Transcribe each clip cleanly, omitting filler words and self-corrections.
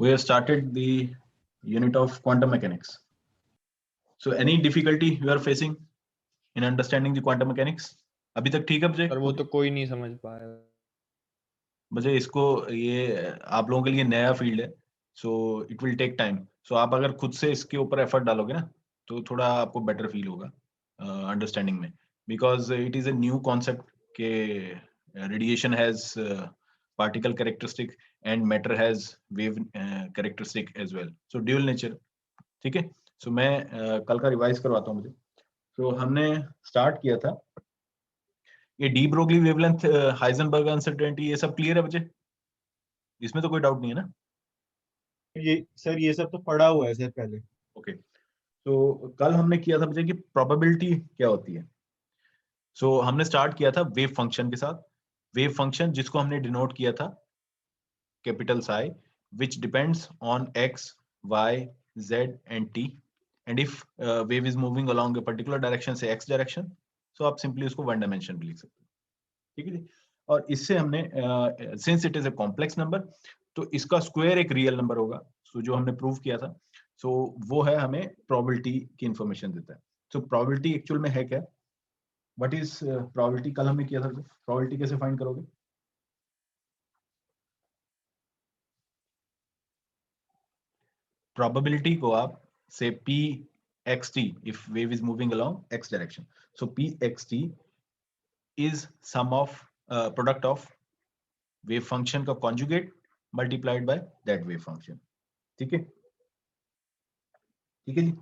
we have started the unit of quantum mechanics. So any difficulty you are facing in understanding the quantum mechanics? अभी तक ठीक है बजे? Sir वो तो कोई नहीं समझ पाया बजे इसको, ये आप लोगों के लिए नया फील्ड है, so it will take time. So आप अगर खुद से इसके ऊपर एफर्ट डालोगे ना तो थोड़ा आपको बेटर फील होगा अंडरस्टैंडिंग में, because it is a new concept के radiation has particle characteristic and matter has wave characteristic as well. So dual nature. ठीक है. So मैं कल का रिवाइज करवाता हूँ मुझे. So हमने स्टार्ट किया था ये de Broglie wavelength, Heisenberg uncertainty, ये सब क्लियर है बच्चे? इसमें तो कोई डाउट नहीं है ना? ये सर ये सब तो पढ़ा हुआ है सर पहले. ओके. तो कल हमने किया था बच्चे कि प्रोबेबिलिटी क्या होती है. सो हमने स्टार्ट किया था वेव फंक्शन के साथ. वेव फंक्शन जिसको हमने डिनोट किया था capital Sai, which depends on x, y, z and t, and if wave is moving along a particular direction, say x direction, so आप सिंपली उसको वन डायमेंशन पे लिख सकते हो. ठीक है जी. और इससे हमने since it is a complex number, तो इसका स्क्वायर एक रियल नंबर होगा. सो जो हमने प्रूव किया था, सो वो है हमें प्रोबेबिलिटी की इंफॉर्मेशन देता है. सो प्रोबेबिलिटी एक्चुअल में है क्या? What is probability? कल हमने किया था. प्रोबेबिलिटी कैसे फाइंड करोगे? प्रोबेबिलिटी को आप से p xt if wave is moving along x direction, so p xt is sum of product of wave function का conjugate multiplied by that wave function. ठीक है, ठीक है जी.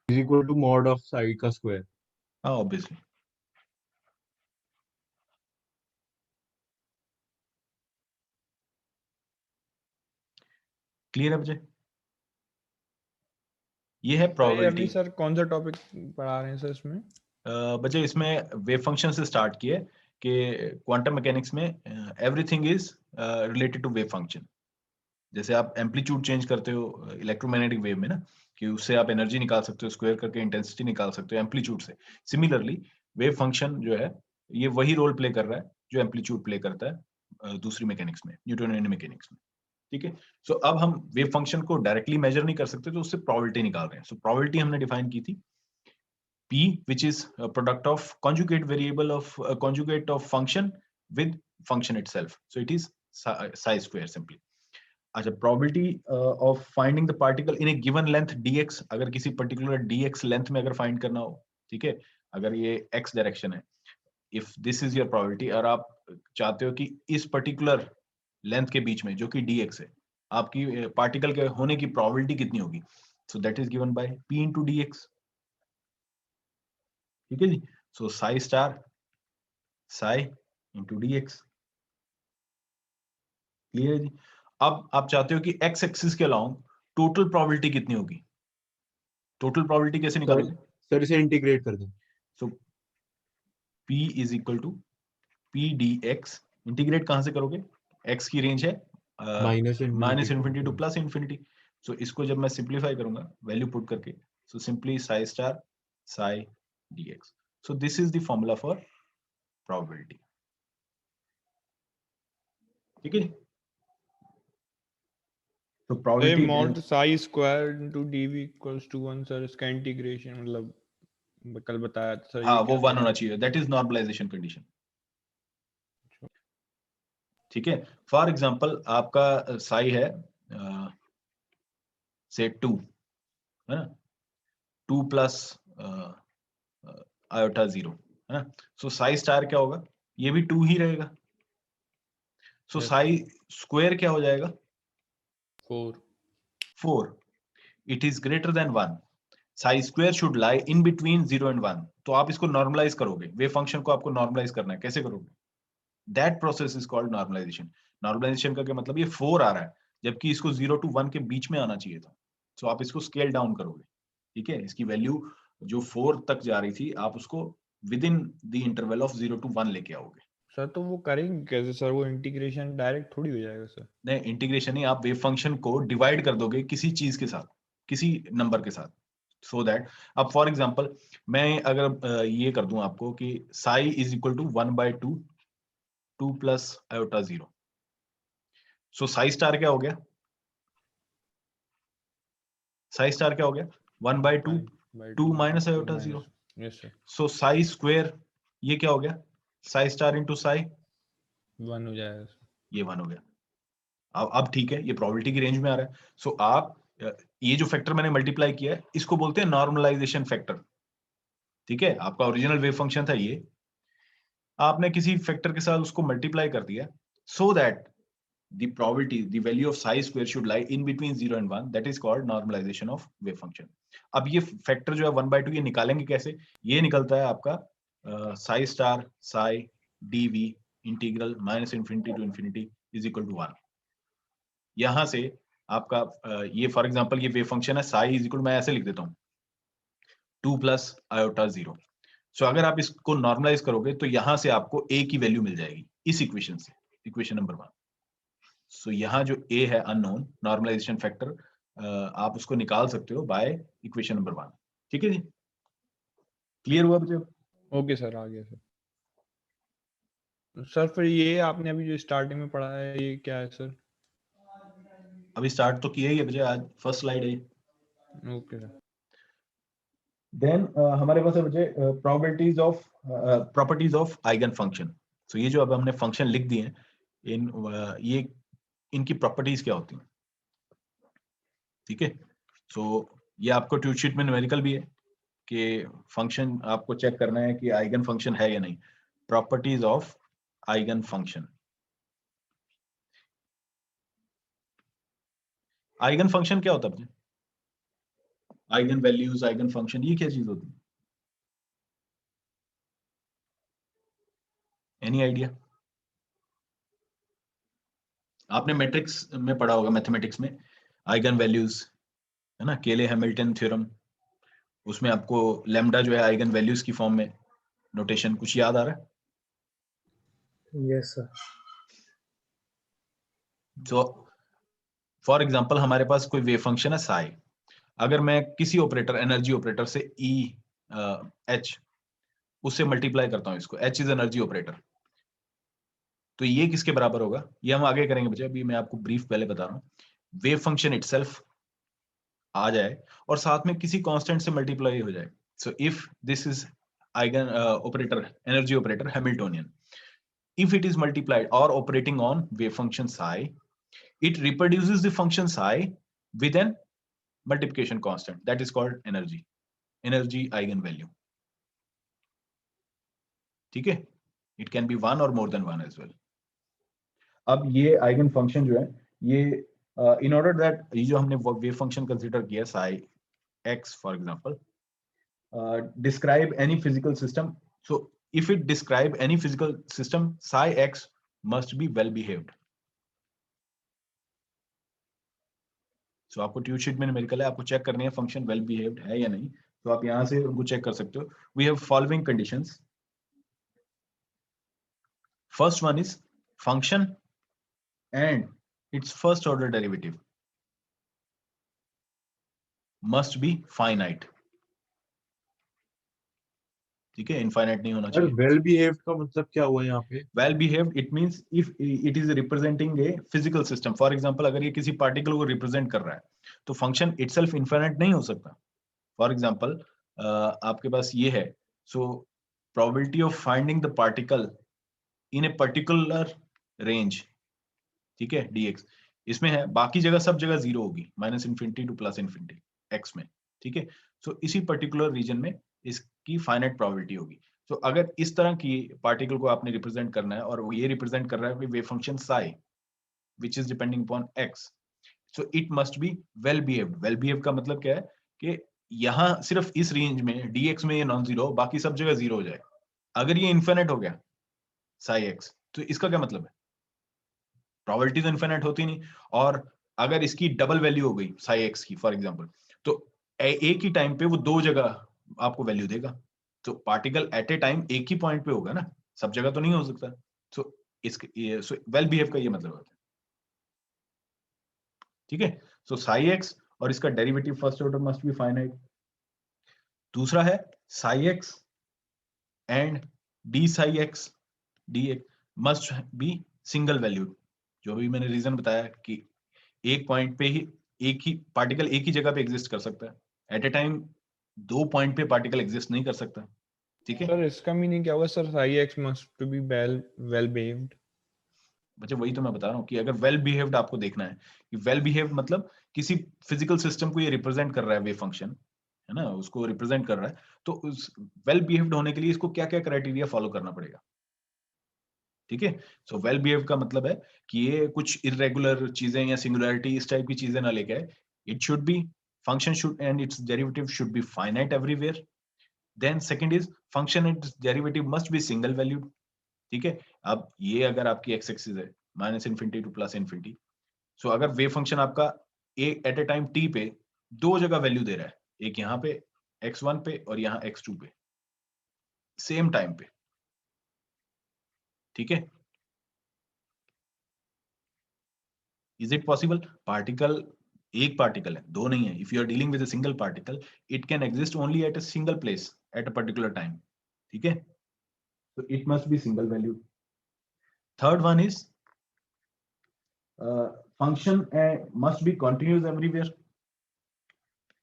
is equal to mod of psi का square. हाँ, obviously. Clear है बच्चे? ये है प्रोबेबिलिटी. अभी सर कौन सा टॉपिक पढ़ा रहे हैं सर इसमें? बच्चे इसमें वेव फंक्शन से स्टार्ट किए कि क्वांटम मैकेनिक्स में everything is related to wave function. जैसे आप एम्पलीट्यूड चेंज करते हो इलेक्ट्रोमैग्नेटिक वेव में ना, कि उससे आप एनर्जी निकाल सकते हो, स्क्वायर करके इंटेंसिटी निकाल सकते हो एम्पलीट्यूड से. सिमिलरली वेव फंक्शन जो है ये वही रोल प्ले कर रहा है जो एम्पलीट्यूड प्ले करता है दूसरी मैकेनिक्स में, न्यूटोनियन मैकेनिक्स में. ठीक है. सो अब हम वेव फंक्शन को डायरेक्टली मेजर नहीं कर सकते, तो उससे प्रोबेबिलिटी निकाल रहे हैं. सो प्रोबेबिलिटी हमने डिफाइन की थी p, which is a product of conjugate variable of conjugate of function with function itself, so it is psi square simply. अच्छा, probability of finding the particle in a given length dx, अगर किसी particular dx length में अगर find करना हो, ठीक है, अगर ये x direction है, if this is your probability, और आप चाहते हो कि इस particular length के बीच में जो कि dx है, आपकी particle के होने की probability कितनी होगी, so that is given by p into dx. ठीक है जी. So psi star psi into D X. Clear है जी. अब आप चाहते हो कि एक्स एक्सिस के अलाउंग टोटल प्रोबेबिलिटी कितनी होगी. टोटल प्रोबेबिलिटी कैसे निकालोगे? सर इसे इंटीग्रेट कर दें. So p is equal to P D X. Integrate कहां से करोगे? x की रेंज है minus infinity to plus infinity. So इसको जब मैं सिंप्लीफाई करूंगा वैल्यू पुट करके, so simply psi star psi D X. So this is the formula for probability. ठीक है. तो probability mod psi square into dv equals to 1 sir, इसका integration मतलब कल बताया था सर. हाँ, वो 1 होना चाहिए. That is normalization condition. ठीक है. फॉर एग्जांपल आपका psi है से 2 है ना, 2 प्लस आयोटा 0 है ना. सो साई स्टार क्या होगा? ये भी 2 ही रहेगा. सो साई स्क्वायर क्या हो जाएगा? 4. It is greater than 1. Sai square should lie in between 0 and 1. तो आप इसको नॉर्मलाइज करोगे, वेव फंक्शन को आपको नॉर्मलाइज करना है. कैसे करोगे? That process is called normalization. Normalization का क्या मतलब? ये 4 आ रहा है जबकि इसको 0 to 1 के बीच में आना चाहिए था. सो आप इसको स्केल डाउन करोगे. ठीक है. इसकी वैल्यू जो 4 तक जा रही थी, आप उसको with in the interval of 0 to 1 लेके आओगे. सर तो वो करेंगे कैसे सर? वो इंटीग्रेशन डायरेक्ट थोड़ी हो जाएगा सर. नहीं, इंटीग्रेशन नहीं, आप वेव फंक्शन को डिवाइड कर दोगे किसी चीज के साथ, किसी नंबर के साथ, सो दैट अब फॉर एग्जांपल मैं अगर ये कर दूं आपको कि psi is equal to 1/2 2 plus iota 0. So psi star क्या हो गया? साई स्टार क्या हो गया 1/2 2 माइनस आयोटा 0. यस सर, सो साई स्क्वायर ये क्या हो गया साई स्टार इंटू साई 1 हो जाएगा sir. ये 1 हो गया. अब ठीक है, ये प्रोबेबिलिटी की रेंज में आ रहा है. सो आप ये जो फैक्टर मैंने मल्टीप्लाई किया है इसको बोलते हैं नॉर्मलाइजेशन फैक्टर. ठीक है, आपका ओरिजिनल वेव फंक्शन था ये, आपने किसी फैक्टर के साथ उसको मल्टीप्लाई कर दिया so that the probability, the value of psi square should lie in between 0 and 1. That is called normalization of wave function. अब ये फैक्टर जो है 1/2 ये निकालेंगे कैसे? ये निकलता है आपका psi star psi dv integral -infinity to infinity is equal to 1. यहां से आपका ये फॉर एग्जांपल ये वेव फंक्शन है psi is equal, मैं ऐसे लिख देता हूं 2 plus iota 0. सो अगर आप इसको नॉर्मलाइज करोगे तो यहां से आपको a की वैल्यू मिल जाएगी इस इक्वेशन से, इक्वेशन नंबर 1. सो यहाँ जो a है अननोन नॉर्मलाइजेशन फैक्टर, आप उसको निकाल सकते हो बाय इक्वेशन नंबर 1. ठीक है जी, क्लियर हुआ बच्चों? ओके सर, आ गया सर. सर फिर ये आपने अभी जो स्टार्टिंग में पढ़ा है ये क्या है सर? अभी स्टार्ट तो किया ही है बच्चे, आज फर्स्ट स्लाइड है. Okay sir. देन हमारे पास है बच्चे प्रॉपर्टीज ऑफ आइगन फंक्शन. सो ये जो अब हमने फंक्शन लिख दिए हैं ये इनकी प्रॉपर्टीज क्या होती हैं. ठीक है, सो ये आपको ट्यूट शीट में न्यूमेरिकल भी है कि फंक्शन आपको चेक करना है कि आइगन फंक्शन है या नहीं. Properties of eigen function. Eigen function क्या होता है? आइगन वैल्यूज, आइगन फंक्शन, ये क्या चीज होती है? Any idea? आपने मैट्रिक्स में पढ़ा होगा मैथमेटिक्स में आइगन वैल्यूज, है ना, केले हैमिल्टन थ्योरम. उसमें आपको लैम्डा जो है आइगन वैल्यूज की फॉर्म में नोटेशन, कुछ याद आ रहा है? Yes sir. So for example हमारे पास कोई वेव फंक्शन है साई. अगर मैं किसी ऑपरेटर, एनर्जी ऑपरेटर से ई एच उससे मल्टीप्लाई करता हूं इसको, एच इज एनर्जी ऑपरेटर, तो ये किसके बराबर होगा? ये हम आगे करेंगे बच्चे, अभी मैं आपको ब्रीफ पहले बता रहा हूँ. वेव फंक्शन इटसेल्फ आ जाए और साथ में किसी कांस्टेंट से मल्टीप्लाई हो जाए. So if this is eigen operator, energy operator Hamiltonian, if it is multiplied or operating on wave function psi, it reproduces the function psi with an multiplication constant that is called energy eigenvalue. ठीक है, it can be one or more than one as well. अब ये eigen function जो है ये in order that ये जो हमने वेव फंक्शन कंसीडर किया psi x for example, describe any physical system. So if it describe any physical system, psi x must be well behaved. So आपको ट्यूट शीट में numerical है, आपको check करनी है फंक्शन वेल बिहेव्ड है या नहीं, तो आप यहां से उनको चेक कर सकते हो. We have following conditions. First one is function and it's first order derivative must be finite. ठीक है, इनफाइनाइट नहीं होना चाहिए. वेल बिहेव्ड का मतलब क्या हुआ यहाँ पे? Well behaved it means if it is representing A physical system. For example अगर ये किसी पार्टिकल को रिप्रेजेंट कर रहा है तो फंक्शन इटसेल्फ इनफाइनाइट नहीं हो सकता. फॉर एग्जांपल आपके पास ये है, so probability of finding the particle in a particular range, ठीक है, dx इसमें है, बाकी जगह सब जगह जीरो होगी, -infinity to +infinity x में. ठीक है, सो इसी पर्टिकुलर रीजन में इसकी फाइनाइट प्रोबेबिलिटी होगी. तो अगर इस तरह की पार्टिकल को आपने रिप्रेजेंट करना है और वो ये रिप्रेजेंट कर रहा है wave function psi which is depending upon x, so it must be well behaved. well behaved का मतलब क्या है कि यहाँ सिर्फ इस रेंज में dx में ये नॉन जीरो, बाकी सब जगह जीरो हो जाए. अगर ये इन्फिनिट हो गया psi x तो इसका क्या मतलब है? प्रोबेबिलिटी तो इन्फिनिट होती नहीं. और अगर इसकी डबल वैल्यू हो गई psi x की फॉर एग्जांपल, तो एक ही टाइम पे वो दो जगह आपको वैल्यू देगा. तो पार्टिकल एट ए टाइम एक ही पॉइंट पे होगा ना, सब जगह तो नहीं हो सकता. सो इसके वेल बिहेव का ये मतलब होता है. ठीक है, सो psi x और इसका derivative first order must be finite. दूसरा है psi x and d psi x dx must be single valued. जो भी मैंने रीजन बताया कि एक पॉइंट पे ही एक ही पार्टिकल एक ही जगह पे एग्जिस्ट कर सकता है, एट ए टाइम 2 पॉइंट पे पार्टिकल एग्जिस्ट नहीं कर सकता, ठीक है। सर इसका मीनिंग क्या हुआ sir? Psi x must to be well behaved. बच्चे वही तो मैं बता रहा हूँ कि अगर वेल बिहेव्ड आपको देखना है कि वेल बिहेव्ड मतलब किसी फिजिकल सिस्टम को ये रिप्रेजेंट कर रहा है, वेव फंक्शन है ना, उसको रिप्रेजेंट कर रहा है, तो उस वेल बिहेव्ड होने के लिए इसको क्या क्या क्राइटेरिया फॉलो करना पड़ेगा, ठीक है। सो वेल बिहेव्ड का मतलब है कि ये कुछ इरेगुलर चीजें या सिंगुलैरिटी इस टाइप की चीजें ना लेके आए, it should be function should and its derivative should be finite everywhere. Then second is function and its derivative must be single valued, ठीक है। अब ये अगर आपकी एक्स एक्सिस है minus infinity to plus infinity, so अगर wave function आपका at a time T पे दो जगह वैल्यू दे रहा है, एक यहाँ पे x1 पे और यहाँ x2 पे सेम टाइम पे, ठीक है। Is it possible? पार्टिकल एक पार्टिकल है, दो नहीं है। If you are dealing with a single particle, it can exist only at a single place at a particular time, ठीक है। so it must be single valued. Third one is function must be continuous everywhere.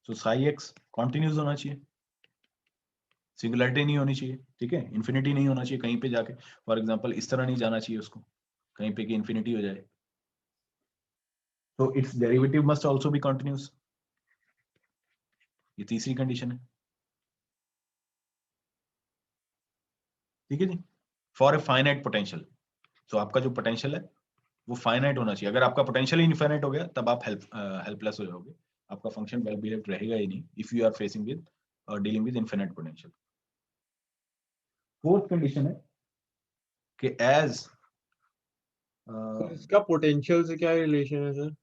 So psi x continuous होना चाहिए, singularity नहीं होनी चाहिए, ठीक है। Infinity नहीं होना चाहिए कहीं पे जाके, फॉर एग्जांपल इस तरह नहीं जाना चाहिए उसको कहीं पे कि इन्फिनिटी हो जाए। तो it's derivative must also be continuous, ये तीसरी कंडीशन है, ठीक है जी। फॉर ए फाइनाइट पोटेंशियल, तो आपका जो पोटेंशियल है वो फाइनाइट होना चाहिए। अगर आपका पोटेंशियल ही इनफाइनाइट हो गया तब आप हेल्पलेस हो जाओगे, आपका फंक्शन वेल बिहेव्ड रहेगा ही नहीं if you are facing with dealing with infinite potential. Fourth condition है कि एज सर इसका पोटेंशियल से क्या रिलेशन है सर?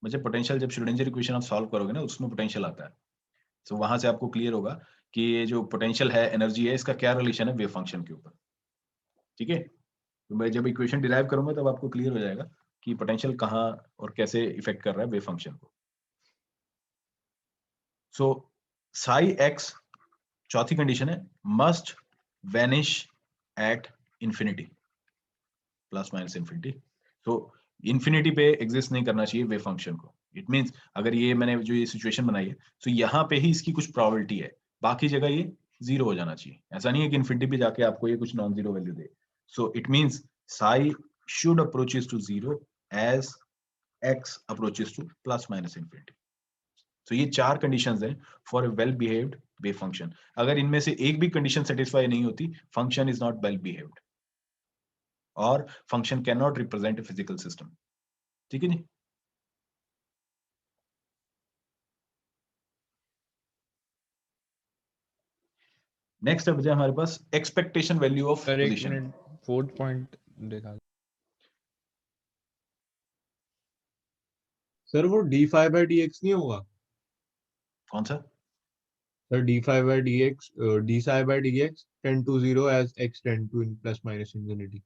मुझे पोटेंशियल जब श्रोडिंगर इक्वेशन आप सॉल्व करोगे ना उसमें पोटेंशियल आता है, तो वहां से आपको क्लियर होगा कि ये जो पोटेंशियल है, एनर्जी है, इसका क्या रिलेशन है वेव फंक्शन के ऊपर, ठीक है। तो मैं जब इक्वेशन डिराइव करूंगा तब आपको क्लियर हो जाएगा कि पोटेंशियल कहाँ और कैसे इफेक्ट कर रहा है वेव फंक्शन को। सो साई एक्स चौथी कंडीशन है, must vanish at infinity plus minus infinity. तो इंफिनिटी पे एग्जिस्ट नहीं करना चाहिए वेव फंक्शन को। इट मींस अगर ये मैंने जो ये सिचुएशन बनाई है तो यहाँ पे ही इसकी कुछ प्रोबेबिलिटी है, बाकी जगह ये जीरो हो जाना चाहिए। ऐसा नहीं है कि इंफिनिटी पे जाके आपको ये कुछ नॉन जीरो वैल्यू दे। So it means psi should approaches to zero as X approaches to plus minus infinity. तो ये चार कंडीशंस हैं for a well behaved wave function. अगर इनमें से एक भी कंडीशन सेटिस्फाई नहीं होती, function is not well behaved और function can not represent a physical system, ठीक है जी। नेक्स्ट अब हमारे पास एक्सपेक्टेशन वैल्यू ऑफ सर एक पोजीशन। मिनट, फोर्थ पॉइंट देखा। सर वो d five by d x नहीं होगा? कौन सा? Sir d five by d x, d psi by d x tend to zero as x tend to in plus minus infinity.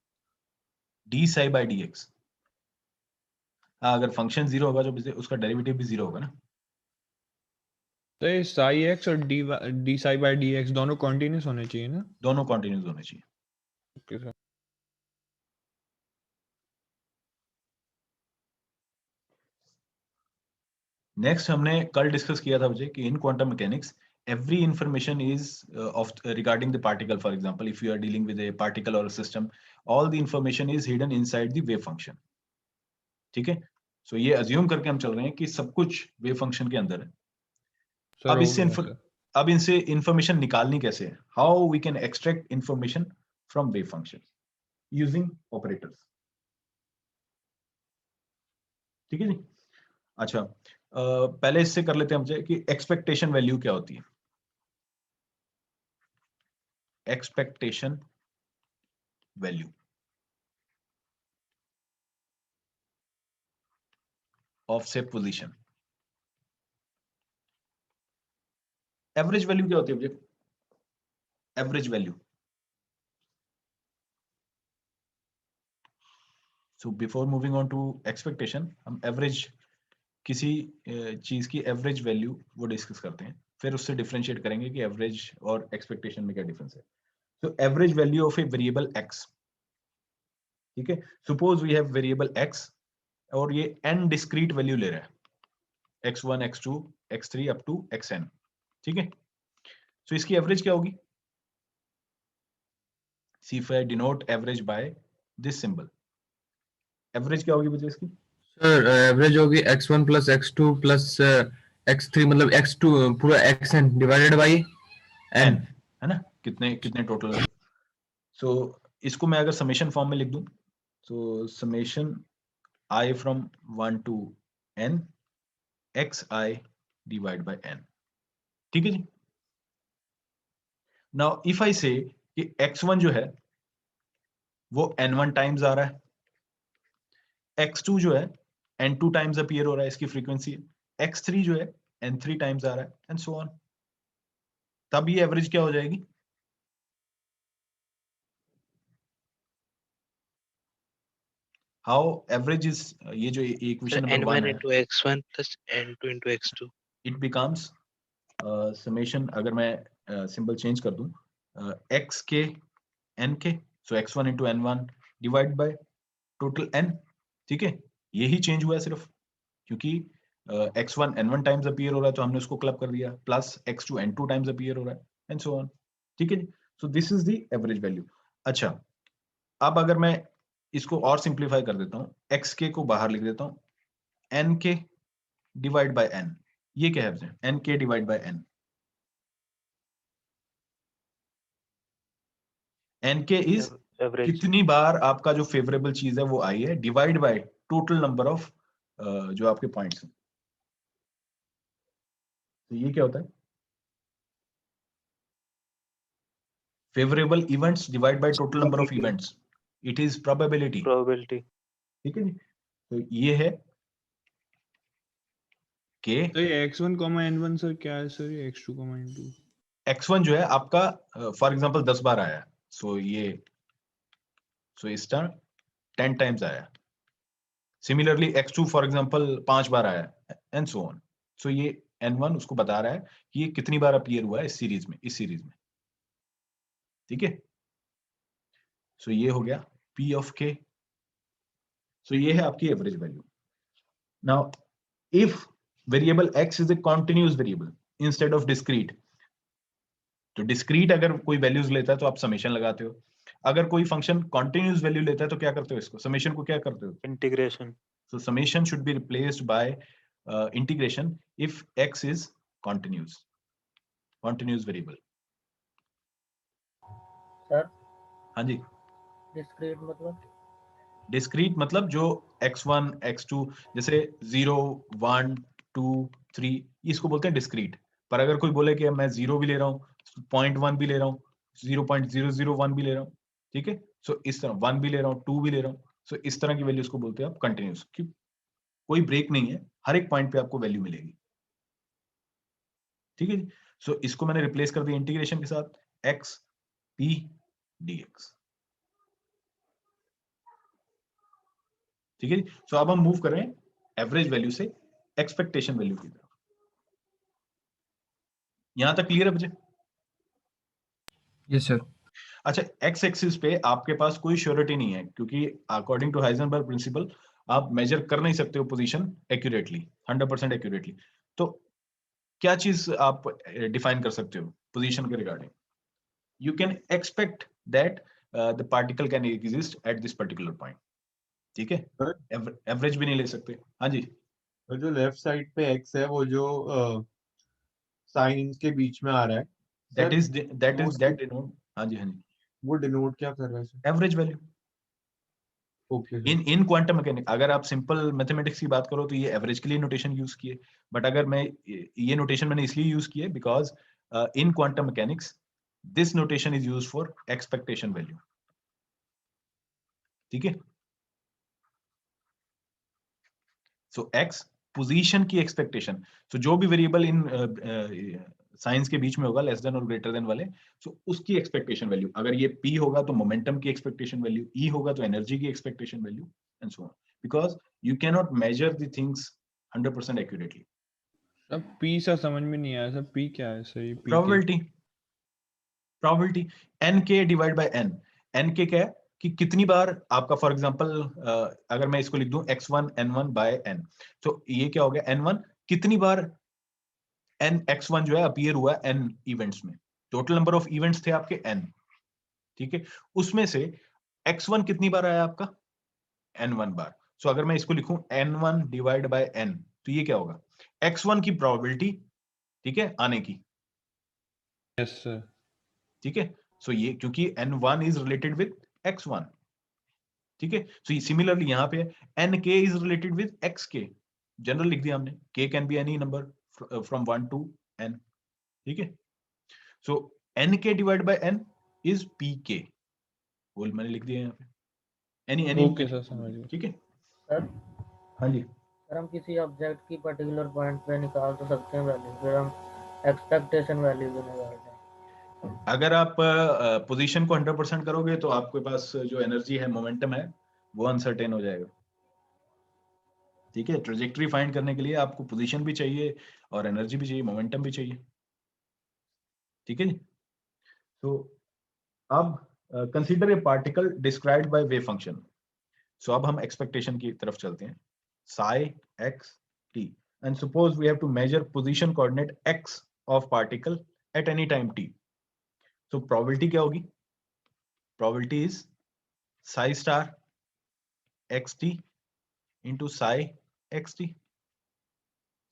D psi by d x, हाँ, अगर function zero होगा तो उसका derivative भी जीरो होगा ना। तो ये साई एक्स और D psi by d x दोनों कॉन्टिन्यूस होने चाहिए ना? दोनों कॉन्टिन्यूस होने चाहिए। Okay sir. नेक्स्ट हमने कल डिस्कस किया था मुझे कि इन quantum mechanics every information is regarding the particle. For example, if you are dealing with a particle or a system, all the information is hidden inside the wave function, ठीक है। सो ये assume करके हम चल रहे हैं कि सब कुछ वेव फंक्शन के अंदर है। सर अब हो इससे गया सर। अब इनसे इंफॉर्मेशन निकालनी कैसे है? How we can extract information from wave function using operators, ठीक है जी। अच्छा, पहले इससे कर लेते हैं मुझे कि एक्सपेक्टेशन वैल्यू क्या होती है। एक्सपेक्टेशन वैल्यू ऑफ से पोजीशन, एवरेज वैल्यू क्या होती है मुझे? Average value, so before moving on to expectation, हम एवरेज किसी चीज की एवरेज वैल्यू वो डिस्कस करते हैं, फिर उससे डिफरेंशिएट करेंगे कि एवरेज और एक्सपेक्टेशन में क्या डिफरेंस है। तो average value of a variable X, ठीक है। Suppose we have variable X और ये n डिस्क्रीट वैल्यू ले रहा है, x1 x2 x3 up to xn, ठीक है। तो इसकी एवरेज क्या होगी? See if I denote average by this symbol, average क्या होगी बच्चे इसकी? सर एवरेज होगी x1 plus x2 plus x3, मतलब x2 पूरा xn divided by n, n, है ना, कितने कितने टोटल। सो इसको मैं अगर समेशन फॉर्म में लिख दूं, तो summation i from 1 to n xi divide by n, ठीक है जी। नाउ इफ आई से कि x1 जो है वो n1 टाइम्स आ रहा है, x2 जो है n2 टाइम्स अपीयर हो रहा है, इसकी फ्रीक्वेंसी, x3 जो है n3 टाइम्स आ रहा है, एंड सो ऑन। तब ये एवरेज क्या हो जाएगी? हाउ एवरेज इज, ये जो इक्वेशन नंबर 1 n1 है, into x1 plus n2 into x2. It becomes summation, अगर मैं सिंबल चेंज कर दूं, x के n के, सो x1 into n1 divide by total n, ठीक है। यही चेंज हुआ है सिर्फ, क्योंकि x1 n1 टाइम्स अपीयर हो रहा है तो हमने उसको क्लब कर दिया, plus x2 n2 times appear हो रहा है, एंड सो ऑन, ठीक है जी। So this is the average value. अच्छा, अब अगर मैं इसको और सिंप्लीफाई कर देता हूँ, एक्स के को बाहर लिख देता हूँ, एन के डिवाइड बाय एन, ये क्या है? एन के डिवाइड बाय एन, एन के इज Average. कितनी बार आपका जो फेवरेबल चीज है वो आई है, divide by total number of जो आपके पॉइंट्स हैं। तो ये क्या होता है? Favourable events divide by total number of events, it is probability, Probability. ठीक है जी। तो ये है के तो ये x1, n1 सर क्या है सर, ये x2, n2? x1 जो है आपका फॉर एग्जांपल 10 बार आया, सो ये, सो इस टर्म 10 टाइम्स आया। सिमिलरली x2 फॉर एग्जांपल 5 बार आया, एंड सो ऑन। सो ये n1 उसको बता रहा है कि ये कितनी बार अपीयर हुआ है इस सीरीज में, ठीक है। सो ये हो गया p ऑफ k। सो ये है आपकी average value. Now if variable x is a continuous variable instead of discrete, तो डिस्क्रीट अगर कोई वैल्यूज लेता है तो आप समेशन लगाते हो, अगर कोई फंक्शन कॉन्टिन्यूअस वैल्यू लेता है तो क्या करते हो? इसको समेशन को क्या करते हो? Integration. So summation should be replaced by integration if x is continuous variable. Sir हाँ जी, डिस्क्रीट मतलब? डिस्क्रीट मतलब जो x1 x2 जैसे 0 1 2 3, इसको बोलते हैं डिस्क्रीट। पर अगर कोई बोले कि मैं 0 भी ले रहा हूँ, 0.1 भी ले रहा हूँ, 0.001 भी ले रहा हूँ, ठीक है, सो इस तरह 1 भी ले रहा हूँ, 2 भी ले रहा हूँ, सो इस तरह की वैल्यूज को बोलते हैं आप कंटिन्यूस, क्यों? कोई ब्रेक नहीं है, हर एक पॉइंट पे आपको वैल्यू मिलेगी, ठीक है जी। सो इसको मैंने रिप्लेस कर दिया इंटीग्रेशन के साथ, x p dx, ठीक है जी। सो अब हम मूव कर रहे हैं एवरेज वैल्यू से एक्सपेक्टेशन वैल्यू की तरफ। यहां तक क्लियर है बच्चे? Yes sir. अच्छा, एक्स एक्सिस पे आपके पास कोई श्योरिटी नहीं है, क्योंकि अकॉर्डिंग टू हाइजेनबर्ग प्रिंसिपल आप मेजर कर नहीं सकते हो पोजीशन एक्यूरेटली, 100% एक्यूरेटली। तो क्या चीज आप डिफाइन कर सकते हो पोजीशन के regarding? You can expect that the particle can exist at this particular point, ठीक है। एवरेज भी नहीं ले सकते। हाँ जी, तो जो लेफ्ट साइड पे x है वो जो साइंस के बीच में आ रहा है, that sir is that denote, हाँ जी हाँ जी, वो डिनोट क्या कर रहा है sir? Average value okay in quantum mechanics. अगर आप सिंपल मैथमेटिक्स की बात करो तो ये एवरेज के लिए नोटेशन यूज किए, बट अगर मैं ये नोटेशन मैंने इसलिए यूज किए because in quantum mechanics this notation is use for expectation value, ठीक है। सो एक्स पोजीशन की एक्सपेक्टेशन, सो जो भी वेरिएबल इन साइंस के बीच में होगा लेस देन और ग्रेटर देन वाले, सो उसकी एक्सपेक्टेशन वैल्यू, अगर ये p होगा तो मोमेंटम की एक्सपेक्टेशन वैल्यू, e होगा तो एनर्जी की expectation value, and so on, because you can not measure the things 100% accurately. सब p सा समझ में नहीं आया सर, p क्या है सर? ये p probability n k divide by n, n k क्या है कि कितनी बार आपका, फॉर एग्जांपल अगर मैं इसको लिख दूं x1 n1 बाय n, तो ये क्या हो गया n1 कितनी बार x1 जो है अपीयर हुआ n इवेंट्स में, टोटल नंबर ऑफ इवेंट्स थे आपके n, ठीक है, उसमें से x1 कितनी बार आया आपका, n1 बार। सो अगर मैं इसको लिखूं n1 डिवाइड बाय n, तो ये क्या होगा, x1 की प्रोबेबिलिटी, ठीक है, आने की, यस सर। ठीक है। सो ये क्योंकि n1 is related with x1, ठीक है। सो सिमिलरली यहाँ पे nk is related with xk, general लिख दिया हमने, k can be any number from 1 to n, ठीक है। So nk divide by n is pk, बोल मैंने लिख दिया यहाँ पे, एनी ओके सर, समझ गया। ठीक है। सर हाँ जी, सर हम किसी ऑब्जेक्ट की पर्टिकुलर पॉइंट पे निकाल तो सकते हैं वैल्यू, फिर हम एक्सपेक्टेशन वैल्यू भी निकालते हैं। अगर आप पोजीशन को 100% करोगे तो आपके पास जो एनर्जी है, मोमेंटम है, वो अनसर्टेन हो जाएगा, ठीक है। ट्रेजेक्टरी फाइंड करने के लिए आपको पोजीशन भी चाहिए और एनर्जी भी चाहिए, मोमेंटम भी चाहिए, ठीक है जी। तो अब consider a particle described by wave function. So अब हम एक्सपेक्टेशन की तरफ चलते हैं, psi x t, and suppose we have to measure position coordinate x of particle at any time t. So probability क्या होगी, probability is psi star xt into psi xt,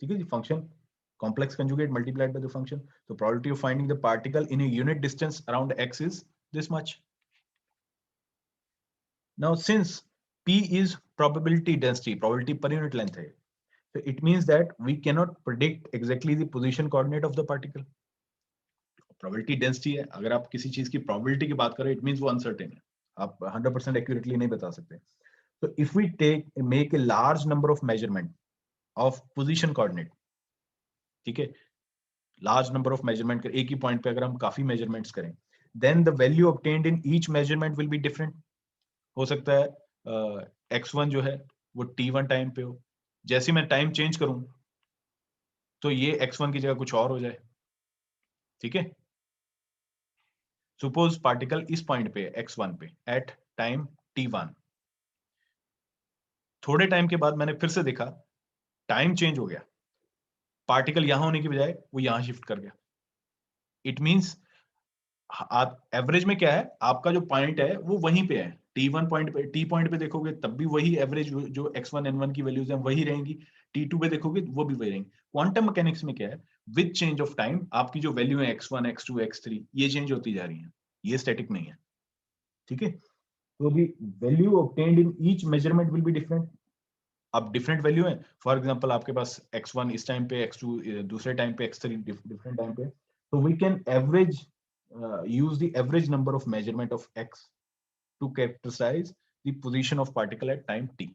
ठीक है जी। function complex conjugate multiplied by the function, so probability of finding the particle in a unit distance around x is this much. Now since p is probability density, probability per unit length है, so it means that we cannot predict exactly the position coordinate of the particle. Probability density है, अगर आप किसी चीज की probability की बात करें, it means वो uncertain है, आप 100% accurately नहीं बता सकते। So if we make a large number of measurement of position coordinate, ठीक है, large number of measurement, एक ही point पे अगर हम काफी measurements करें, then the value obtained in each measurement will be different. हो सकता है x1 जो है वो t1 टाइम पे हो, जैसे मैं टाइम चेंज करूं तो ये x1 की जगह कुछ और हो जाए, ठीक है। सपोज पार्टिकल इस पॉइंट पे x1 पे एट टाइम t1, थोड़े टाइम के बाद मैंने फिर से देखा टाइम चेंज हो गया, पार्टिकल यहां होने की बजाय वो यहां शिफ्ट कर गया। इट मींस आप एवरेज में क्या है, आपका जो पॉइंट है वो वहीं पे है, t1 पॉइंट पे, t पॉइंट पे देखोगे तब भी वही एवरेज जो x1 n1 की वैल्यूज हैं वही रहेंगी, t2 पे देखोगे वो भी वही रहेंगी। क्वांटम मैकेनिक्स में क्या है, विद चेंज ऑफ टाइम आपकी जो वैल्यू है x1 x2 x3 ये चेंज होती जा रही है, ये स्टैटिक नहीं है, ठीक है। तो the value obtained in each measurement will be different. अब डिफरेंट वैल्यू है, फॉर एग्जांपल आपके पास x1 इस टाइम पे, x2 दूसरे टाइम पे, x3 डिफरेंट टाइम पे, तो we can average use the average number of measurement of x to characterize the position of particle at time t.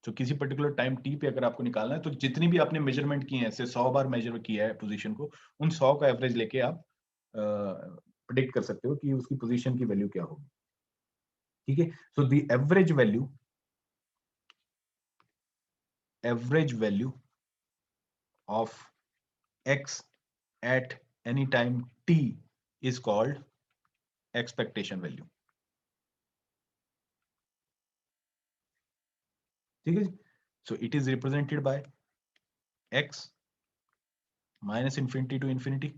तो किसी पर्टिकुलर टाइम t पे अगर आपको निकालना है तो जितनी भी आपने मेजरमेंट की है, ऐसे 100 बार मेजर किया है पोजीशन को, उन 100 का एवरेज लेके आप प्रेडिक्ट कर सकते हो कि उसकी पोजीशन की वैल्यू क्या होगी, ठीक है। So the average value of x at any time t is called expectation value, ठीक है। So it is represented by x minus infinity to infinity,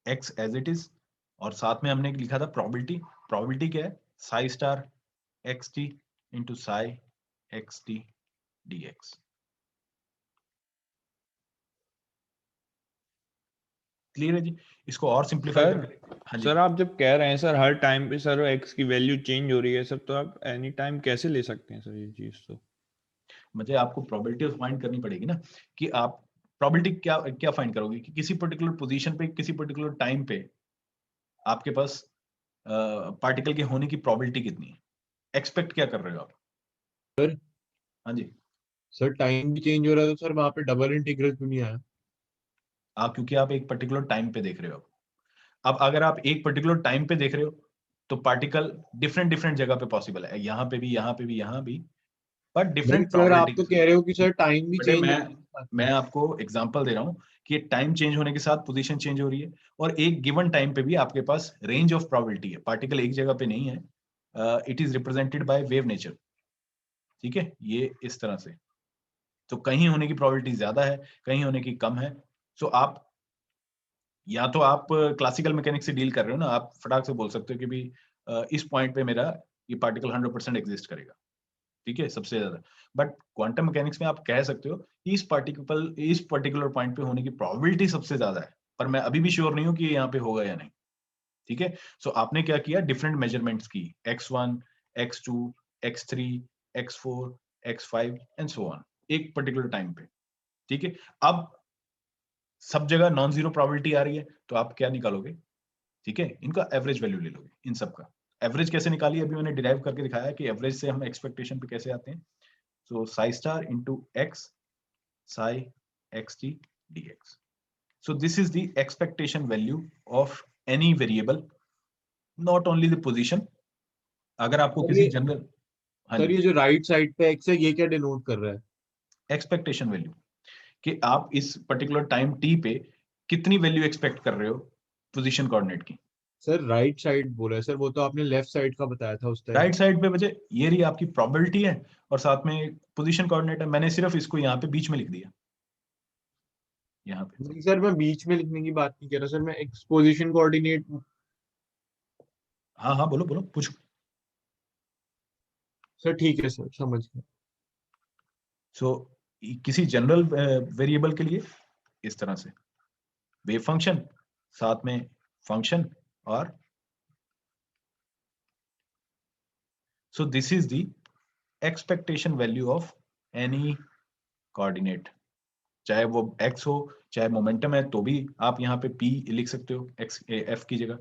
x as it is, और साथ में हमने लिखा था प्रोबेबिलिटी, प्रोबेबिलिटी क्या है, Sai star x T into Sai X T D X. Clear है जी, इसको और सिंप्लीफाई सर, करके। हाँ जी सर आप जब कह रहे हैं सर हर टाइम पे सर एक्स की वैल्यू चेंज हो रही है सर, तो आप एनी टाइम कैसे ले सकते हैं सर ये चीज? तो मुझे आपको प्रोबेबिलिटी फाइंड करनी पड़ेगी ना, कि आप प्रोबेबिलिटी क्या क्या फाइंड करोगे कि किसी पर्टिकुलर पोजीशन पे, किसी पर्टिकुलर टाइम पे आपके पास पार्टिकल के होने की प्रोबेबिलिटी कितनी है, एक्सपेक्ट क्या कर रहे हो आप। सर हाँ जी, सर टाइम भी चेंज हो रहा है तो सर वहां पे डबल इंटीग्रल क्यों नहीं आया? आप क्योंकि आप एक पर्टिकुलर टाइम पे देख रहे हो। अब अगर आप एक पर्टिकुलर टाइम पे देख रहे हो तो पार्टिकल डिफरेंट डिफरेंट जगह पे पॉसिबल है, यहाँ पे भी, यहाँ पे भी, यहाँ भी, बट नहीं डिफरेंट सर, आप तो प्रोबेबिलिटी। कह रहे हो कि सर टाइम भी चेंज मैं आपको एग्जांपल दे रहा हूँ कि टाइम चेंज होने के साथ पोजीशन चेंज हो रही है, और एक गिवन टाइम पे भी आपके पास रेंज ऑफ प्रोबेबिलिटी है, पार्टिकल एक जगह पे नहीं है, it is represented by wave nature, ठीक है, ये इस तरह से। तो कहीं होने की प्रोबेबिलिटी ज्यादा है, कहीं होने की कम है। सो आप या तो आप क्लासिकल मैकेनिक्स से डील कर रहे हो ना, आप फटाक से बोल सकते हो कि भी इस पॉइंट पे मेरा ये पार्टिकल 100% एग्जिस्ट करेगा, ठीक है, सबसे ज्यादा। बट क्वांटम मैकेनिक्स में आप कह सकते हो कि इस पर्टिकुलर पॉइंट पे होने की प्रोबेबिलिटी सबसे ज्यादा है, पर मैं अभी भी श्योर नहीं हूं कि ये यहाँ पे होगा या नहीं, ठीक है। सो आपने क्या किया, डिफरेंट मेजरमेंट्स की, x1, x2, x3, x4, x5 and so on, एक पर्टिकुलर टाइम पे, ठीक है। अब सब जगह नॉन जीरो प्रोबेबिलिटी आ रही है, तो आप क्या निकालोगे, ठीक है, इनका एवरेज वैल्यू ले लोगे, इन सब का एवरेज कैसे निकाली, अभी मैंने डिराइव करके दिखाया कि एवरेज से हम एक्सपेक्टेशन पे कैसे आते हैं। So psi star into x psi xt dx. So this is the expectation value of any variable, not only the position. अगर आपको सर किसी ये जनरल, हाँ सर जी, ये जो राइट साइड पे x है ये क्या डिनोट कर रहा है? एक्सपेक्टेशन वैल्यू, कि आप इस पर्टिकुलर टाइम t पे कितनी वैल्यू एक्सपेक्ट कर रहे हो पोजीशन कोऑर्डिनेट की। सर राइट साइड बोला है सर, वो तो आपने लेफ्ट साइड का बताया था उस टाइम। राइट साइड पे बचे ये रही आपकी प्रोबेबिलिटी है और साथ में पोजीशन कोऑर्डिनेट है। मैंने सिर्फ इसको यहाँ पे बीच में लिख दिया, यहाँ पे। नहीं सर, मैं बीच में लिखने की बात नहीं कर रहा सर, मैं एक्सपोजिशन कोऑर्डिनेट। हाँ हाँ, बोलो बोलो, पूछो। सर ठीक है सर, समझ गया। सो किसी जनरल वेरिएबल के लिए इस तरह से वेव फंक्शन, साथ में फंक्शन, और सो this is the expectation value of any coordinate, चाहे वो x हो, चाहे मोमेंटम है तो भी आप यहाँ पे p लिख सकते हो, x f की जगह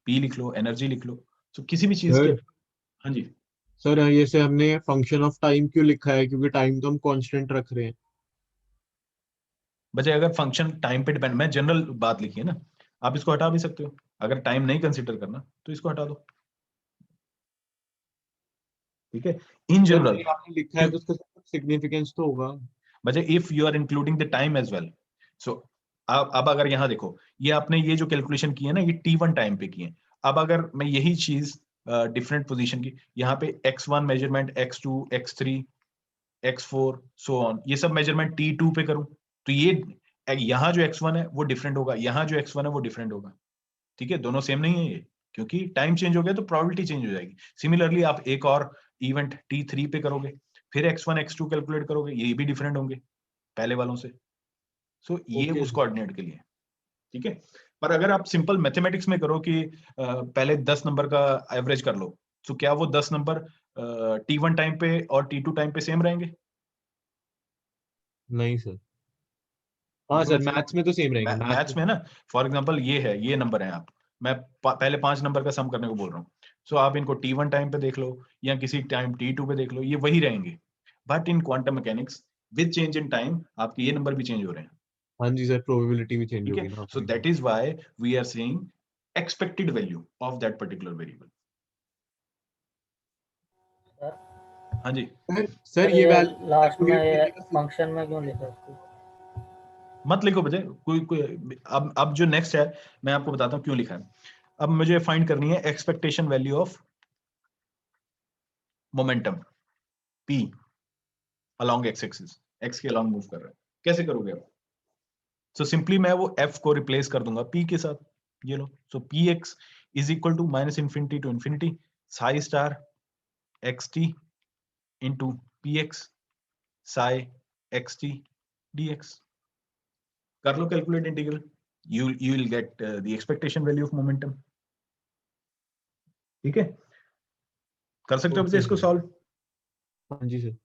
p लिख लो, एनर्जी लिख लो। सो किसी भी चीज के, सर हाँ जी, सर जैसे हमने फंक्शन ऑफ टाइम क्यों लिखा है, क्योंकि टाइम तो हम कांस्टेंट रख रहे हैं। बच्चे अगर फंक्शन टाइम पे डिपेंड, मैं जनरल बात लिखी है ना, आप इसको हटा भी सकते हो, अगर टाइम नहीं कंसिडर करना तो इसको हटा दो, ठीक है, इन सर जनरल। नहीं, आपने लिखा है तो उसका सिग्निफिकेंस तो होगा। बच्चे if you are including the time as well, so अब अगर यहाँ देखो, ये आपने ये जो कैलकुलेशन की है ना, ये t1 टाइम पे की है। अब अगर मैं यही चीज डिफरेंट पोजीशन की, यहाँ पे x1 measurement, x2, x3, x4 so on, ये सब मेजरमेंट t2 पे करूं, तो ये यहाँ जो x1 है वो डिफरेंट होगा, यहाँ जो x1 है वो डिफरेंट होगा, ठीक है, दोनों सेम नहीं है ये, क्योंकि टाइम चेंज हो गया तो प्रोबेबिलिटी चेंज हो जाएगी। सिमिलरली आप एक और इवेंट t3 पे करोगे, फिर x1 x2 कैलकुलेट करोगे, ये भी डिफरेंट होंगे पहले वालों से। सो ये ओके उस कोऑर्डिनेट के लिए, ठीक है। पर अगर आप सिंपल मैथमेटिक्स में करो कि पहले 10 नंबर का एवरेज कर लो, तो क्या वो 10 नंबर t1 टाइम पे और t2 टाइम पे सेम रहेंगे? नहीं सर। हाँ क्यों सर, ऐसे? मैथ्स में तो सेम रहेंगे, मैथ्स मैथ्स में ना, फॉर एग्जांपल ये है, ये नंबर है, आप, मैं पहले 5 नंबर का सम करने को बोल रहा हूँ, सो आप इनको t1 टाइम पे देख लो या किसी टाइम t2 पे देख लो, ये वही रहेंगे। But in quantum mechanics with change in time आपके ये नंबर भी चेंज हो रहे हैं, हाँ जी सर, प्रोबेबिलिटी भी चेंज ठीक होगी है। ना सो आपकी। That is why we are saying expected value of that particular variable. Sir हाँ जी, सर सर ये ये वैल्यू लास्ट में कैलकुलेट ये करने का फंक्शन में क्यों लिखा इसको? मत लिखो बजे, कोई अब जो नेक्स्ट है मैं आपको बताता हूँ क्यों लिखा है। अब मुझे फाइंड करनी है expectation value of momentum p along x axis, x के अलोंग मूव कर रहा है, कैसे करोगे आप? सो सिंपली मैं वो f को रिप्लेस कर दूंगा p के साथ, ये लो। So px is equal to minus infinity to infinity psi star xt into px psi xt dx। कर लो calculate integral, you will get the expectation value of momentum, ठीक है, कर सकते हो बच्चे ओके इसको सर। सॉल्व। हाँ जी sir.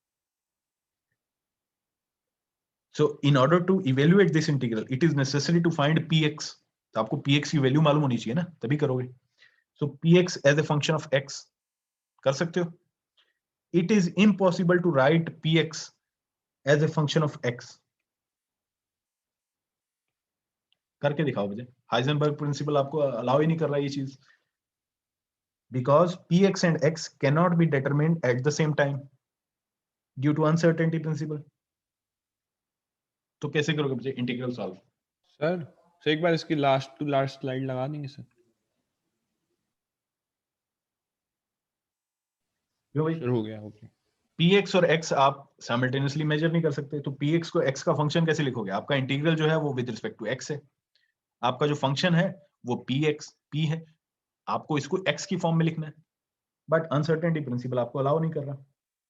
So in order to evaluate this integral, it is necessary to find px, तो आपको px की वैल्यू मालूम होनी चाहिए ना, तभी करोगे। So px as a function of x कर सकते हो। It is impossible to write px as a function of x, करके दिखाओ मुझे। हाइजेनबर्ग प्रिंसिपल आपको अलाउ ही नहीं कर रहा ये चीज, because px and x cannot be determined at the same time due to uncertainty principle। तो कैसे करोगे मुझे इंटीग्रल सॉल्व? सर एक बार इसकी लास्ट टू लास्ट स्लाइड लगा देंगे सर? क्यों भाई? शुरू हो गया, ओके। px और x आप साइमल्टेनियसली मेजर नहीं कर सकते, तो px को x का फंक्शन कैसे लिखोगे? आपका इंटीग्रल जो है वो विद रिस्पेक्ट टू x है, आपका जो फंक्शन है वो p है, आपको इसको x की फॉर्म में लिखना है, बट अनसर्टेनिटी प्रिंसिपल आपको अलाउ नहीं कर रहा।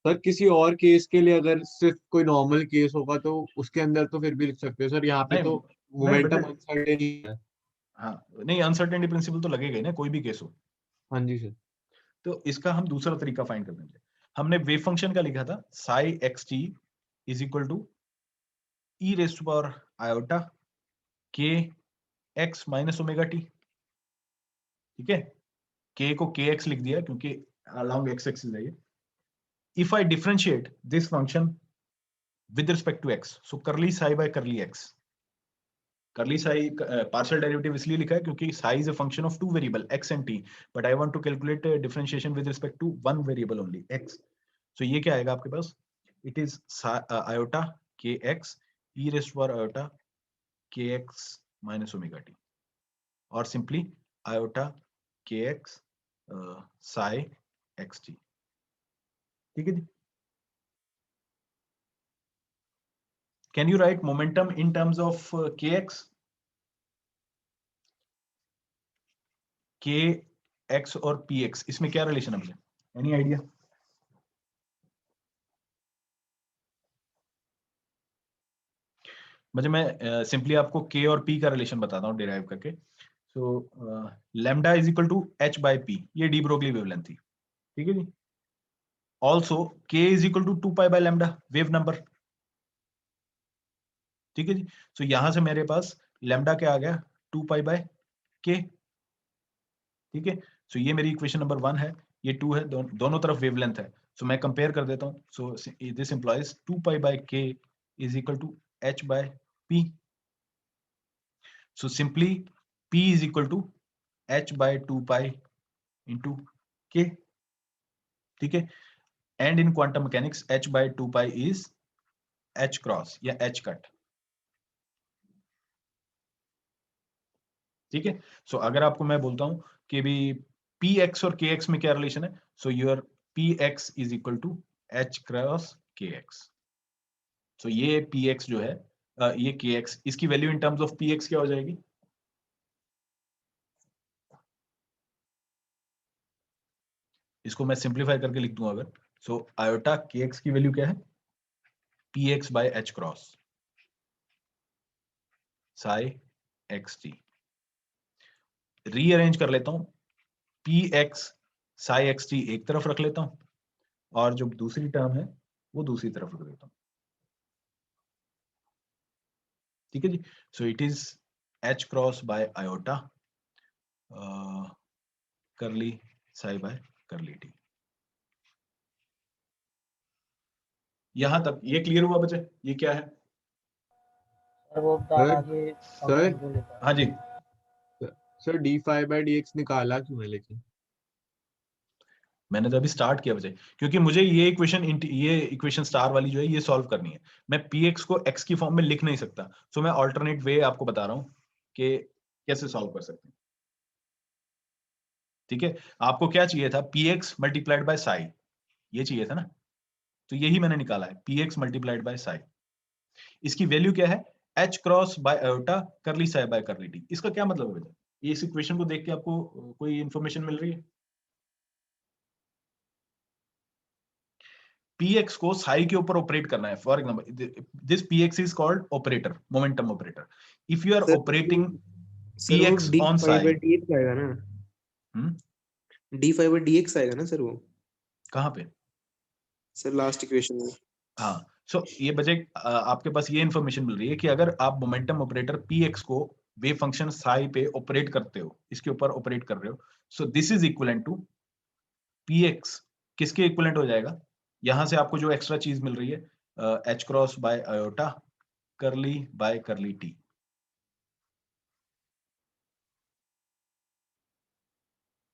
सर किसी और केस के लिए अगर सिर्फ कोई नॉर्मल केस होगा तो उसके अंदर तो फिर भी लिख सकते हो सर, यहाँ पे नहीं तो नहीं मोमेंटम बेटा, अनसर्टेन ही है। हाँ नहीं, अनसर्टेनिटी प्रिंसिपल तो लगेगा ही ना, कोई भी केस हो। हाँ जी सर। तो इसका हम दूसरा तरीका फाइंड कर देंगे। हमने वेव फंक्शन का लिखा था psi X T is equal to E raise to power iota K X minus omega T. ठीक है, के को के एक्स लिख दिया क्योंकि अलोंग एक्स एक्सिस है ये। If I differentiate this function with respect to X, so curly psi by करली एक्स। करली साई पार्शियल डेरिवेटिव इसलिए लिखा है क्योंकि psi is a function of two variable x and t, but I want to calculate differentiation with respect to one variable only x। So ये क्या आएगा आपके पास? It is iota K X e raise to power iota K X minus omega T, और simply iota K X psi X T. ठीक है जी। Can you write momentum in terms of K X, K x और P x, इसमें क्या relation है मुझे? Any idea? मुझे मैं सिंपली आपको के और पी का रिलेशन बताता हूँ डिराइव करके। So lambda is equal to H by P, ये डी ब्रोगली वेवलेंथ थी। ठीक है जी। Also K is equal to 2 pi by lambda wave number. ठीक है जी। सो यहां से मेरे पास लैम्डा क्या आ गया? 2 पाई बाय के। ठीक है, सो ये मेरी इक्वेशन नंबर 1 है, ये 2 है, दोनों तरफ वेवलेंथ है। सो मैं कंपेयर कर देता हूँ। So this implies 2 pi by K is equal to H by P. So simply p is equal to h by 2 pi into k. ठीक है, and in quantum mechanics h by 2 pi is h cross या h cut। ठीक है, सो अगर आपको मैं बोलता हूं कि भी px और kx में क्या रिलेशन है, so your px is equal to h cross kx। सो ये px जो है ये kx, इसकी value in terms of px क्या हो जाएगी? इसको मैं सिंप्लीफाई करके लिख दूं अगर, सो आयोटा kx की वैल्यू क्या है? px by h cross psi xt। Rearrange कर लेता हूं, px psi xt एक तरफ रख लेता हूं और जो दूसरी टर्म है वो दूसरी तरफ रख देता हूं। ठीक है जी। So it is h cross by iota curly psi by curly T. यहां तक ये क्लियर हुआ बच्चे? ये क्या है? सर वो बता रहा कि सर फंक्शन जो लिखा हाँ जी, सर d5/dx निकाला क्यों है लेकिन? मैंने तो अभी स्टार्ट किया बच्चे, क्योंकि मुझे ये इक्वेशन स्टार वाली जो है ये सॉल्व करनी है। मैं px को x की फॉर्म में लिख नहीं सकता, सो मैं ऑल्टरनेट वे आपको बता रहा हूं कि कैसे सॉल्व कर सकते हैं। ठीक है, आपको क्या चाहिए था? px मल्टीप्लाइड बाय साई, ये चाहिए था ना, तो यही मैंने निकाला है, px मल्टीप्लाइड बाय साई। इसकी वैल्यू क्या है? h cross by iota curly psi by curly T. इसका क्या मतलब है बेटा? ये इस इक्वेशन को देख के आपको कोई इंफॉर्मेशन मिल रही है? px को साई के ऊपर ऑपरेट करना है। For example this px is called operator, momentum operator. If you are operating sir वो px ऑन साई, d5/dx आएगा ना, d5/dx आएगा ना सर वो, कहां पे? सर लास्ट इक्वेशन में। हाँ, सो ये बचे आपके पास ये इंफॉर्मेशन मिल रही है कि अगर आप मोमेंटम ऑपरेटर px को वेव फंक्शन साई पे ऑपरेट करते हो, इसके ऊपर ऑपरेट कर रहे हो, so this is equivalent to px किसके इक्विवेलेंट हो जाएगा? यहां से आपको जो एक्स्ट्रा चीज मिल रही है h cross by iota curly by curly T.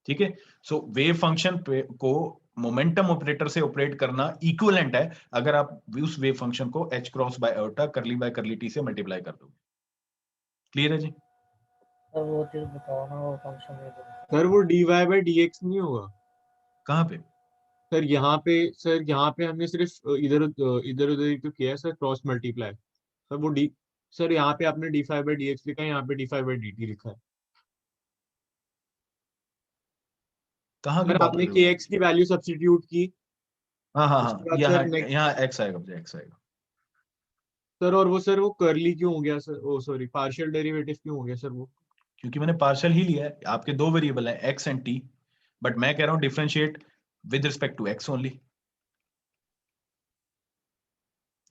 ठीक है, सो वेव फंक्शन को मोमेंटम ऑपरेटर से ऑपरेट करना इक्विवेलेंट है अगर आप उस वेव फंक्शन को h cross by iota curly by curly T से मल्टीप्लाई कर दोगे। क्लियर है जी? सर वो चीज बताओ ना, वो फंक्शन में सर वो dy/dx नहीं होगा? कहां पे? यहाँ पे हमने सिर्फ इधर उधर ही तो किया है सर, क्रॉस मल्टीप्लाई सर। वो डी सर यहाँ पे आपने d5/dx लिखा है, यहाँ पे d5/dt लिखा है कहाँ की सर। बात आपने कर रहे हो? kx की वैल्यू सब्स्टिट्यूट की, हाँ हाँ उसके हाँ, बाद यहाँ सर नेक्स्ट यहाँ x आएगा मुझे, x आएगा। सर, और वो सर वो कर्ली क्यों हो गया सर? ओ सॉरी, पार्शियल डेरिवेटिव क्यों हो गया सर वो? क्योंकि मैंने पार्शियल ही लिया है, आपके दो वेरिएबल हैं x एंड t, बट मैं कह रहा हूँ differentiate with respect to x only,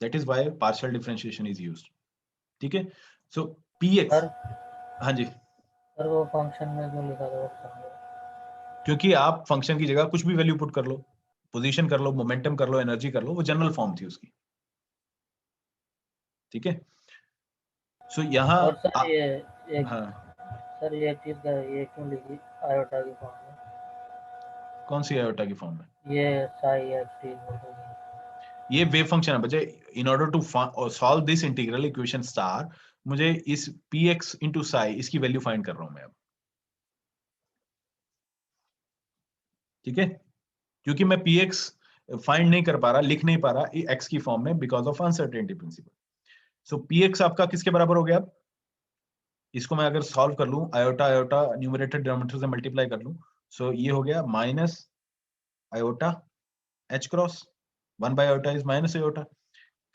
that is why partial differentiation is used. ठीक है, सो px, सर हाँ जी, सर वो फंक्शन में जो लिखा था वो समझो। क्योंकि आप फंक्शन की जगह कुछ भी वैल्यू पुट कर लो, पोजीशन कर लो, मोमेंटम कर लो, एनर्जी कर लो, वो जनरल फॉर्म थी उसकी। ठीक है, सो यहाँ और सर ये हाँ, सर ये चीज का ये क्यों लिखी आयोटा की फॉर्म में? कौन सी आयोटा की फॉर्म में? ये साई एक्स टी ये वेव फंक्शन है बच्चे। In order to solve this integral equation star, मुझे इस px इंटू साई इसकी वैल्यू फाइंड कर रहा हूं मैं अब। ठीक है, क्योंकि मैं px फाइंड नहीं कर पा रहा, लिख नहीं पा रहा x की फॉर्म में, because of uncertainty principal. So px आपका किसके बराबर हो गया अब? इसको मैं अगर सॉल्व कर लूं, आयोटा आयोटा न्यूमरेटर डिनोमिनेटर से मल्टीप्लाई कर लूं, सो ये हो गया minus iota h cross 1 by iota is minus iota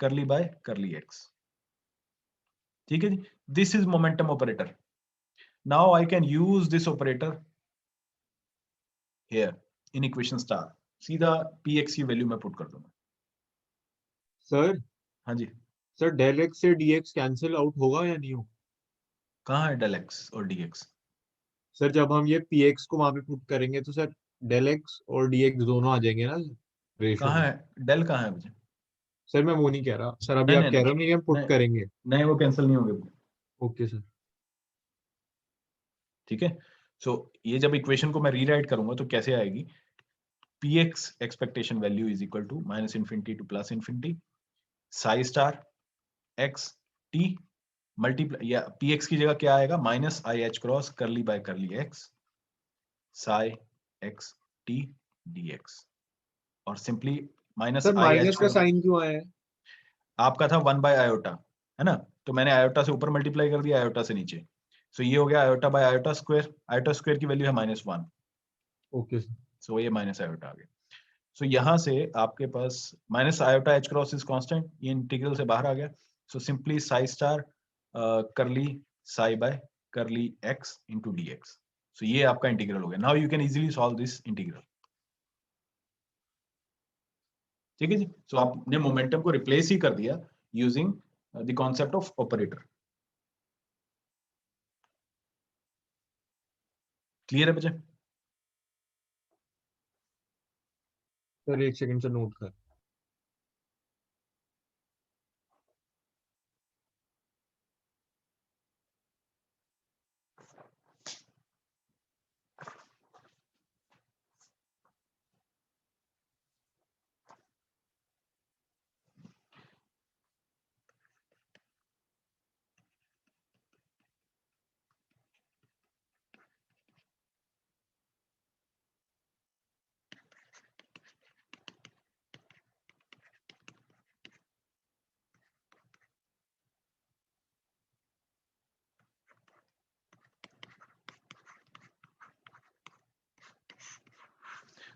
curly by curly x। ठीक है जी, this is momentum operator. Now I can use this operator here in equation star, सीधा px की वैल्यू मैं पुट कर दूंगा। सर हाँ जी, सर डेल एक्स से dx कैंसिल आउट होगा या नहीं होगा? कहाँ है डेल x और dx? सर जब हम ये px को वहां पे पुट करेंगे तो सर डेल एक्स और dx दोनों आ जाएंगे ना रेशो कहाँ में? है डेल, कहाँ है मुझे? सर मैं वो नहीं कह रहा सर, अभी नहीं आप नहीं कह नहीं रहे हो नहीं हम पुट नहीं करेंगे। नहीं, वो कैंसिल नहीं होंगे। Okay sir. ठीक है, सो ये जब इक्वेशन को मैं रीराइट करूंगा तो कैसे आएगी? px expectation value is equal to minus infinity to plus infinity psi star x t multiply, या px की जगह क्या आएगा? Minus I H cross curly by curly x psi x t dx, और simply minus sir I H minus का sign क्यों आया है? आपका था 1 बाय आयोटा, है ना? तो मैंने आयोटा से ऊपर मल्टीप्लाई कर दिया, आयोटा से नीचे, सो ये हो गया आयोटा बाय आयोटा स्क्वायर की वैल्यू है -1, ओके सर। सो ये माइनस आयोटा आ गया। सो यहाँ से आपके पास minus iota H cross is constant, ये इंटीग्रल से बाहर आ गया, so simply psi star curly psi by curly x into D X. So ये आपका इंटीग्रल हो गया। Now you can easily solve this integral. ठीक है जी, सो आपने मोमेंटम को रिप्लेस ही कर दिया using the concept of operator. Clear है बच्चे? सर एक सेकंड से नोट कर।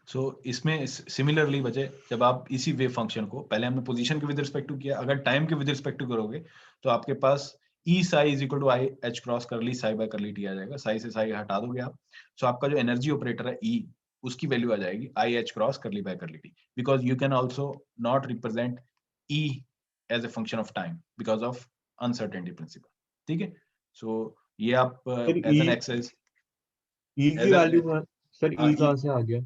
सो इसमें सिमिलरली बचे, जब आप इसी वेव फंक्शन को, पहले हमने पोजीशन के विद रिस्पेक्ट टू किया, अगर टाइम के विद रिस्पेक्ट टू करोगे तो आपके पास E psi is equal to I H cross curly psi by curly T आ जाएगा। साई से साई हटा दोगे आप, सो आपका जो एनर्जी ऑपरेटर है ई, उसकी वैल्यू आ जाएगी I H cross curly by curly T, because you can also not represent E as a function of time because of uncertainty principle. ठीक है, सो ये आप एज एन एक्सरसाइज, ई की वैल्यू सर ई कहाँ से आ गया